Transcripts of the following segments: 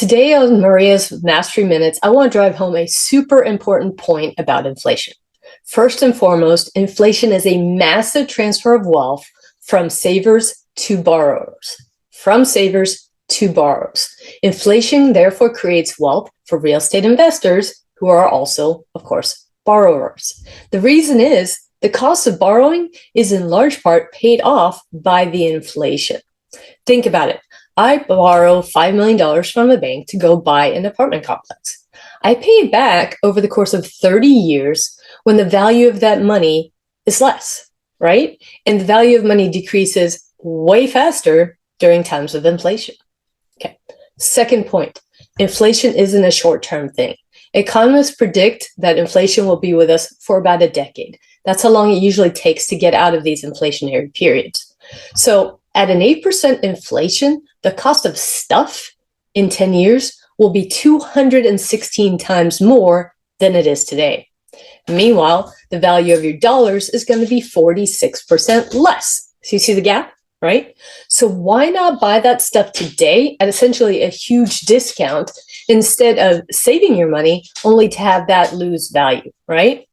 Today on Maria's Mastery Minutes, I want to drive home a super important point about inflation. First and foremost, inflation is a massive transfer of wealth from savers to borrowers. From savers to borrowers. Inflation therefore creates wealth for real estate investors who are also, of course, borrowers. The reason is the cost of borrowing is in large part paid off by the inflation. Think about it. I borrow $5 million from a bank to go buy an apartment complex. I pay it back over the course of 30 years when the value of that money is less, right? And the value of money decreases way faster during times of inflation. Okay. Second point, inflation isn't a short-term thing. Economists predict that inflation will be with us for about a decade. That's how long it usually takes to get out of these inflationary periods. So at an 8% inflation, the cost of stuff in 10 years will be 216 times more than it is today. Meanwhile, the value of your dollars is going to be 46% less. So you see the gap, right? So why not buy that stuff today at essentially a huge discount instead of saving your money only to have that lose value, right?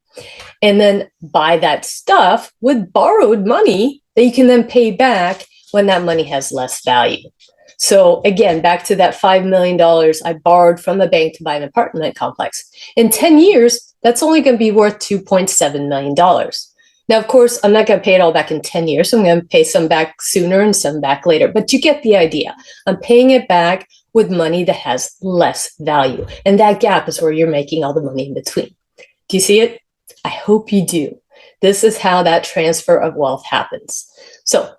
And then buy that stuff with borrowed money that you can then pay back when that money has less value. So again, back to that $5 million I borrowed from the bank to buy an apartment complex. In 10 years, that's only going to be worth $2.7 million. Now, of course, I'm not going to pay it all back in 10 years. So I'm going to pay some back sooner and some back later. But you get the idea. I'm paying it back with money that has less value. And that gap is where you're making all the money in between. Do you see it? I hope you do. This is how that transfer of wealth happens. So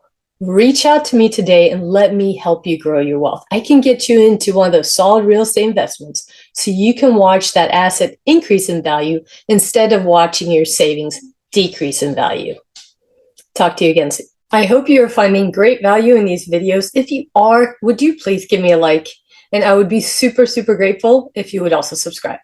reach out to me today and let me help you grow your wealth. I can get you into one of those solid real estate investments so you can watch that asset increase in value instead of watching your savings decrease in value. Talk to you again soon. I hope you are finding great value in these videos. If you are, would you please give me a like? And I would be super, super grateful if you would also subscribe.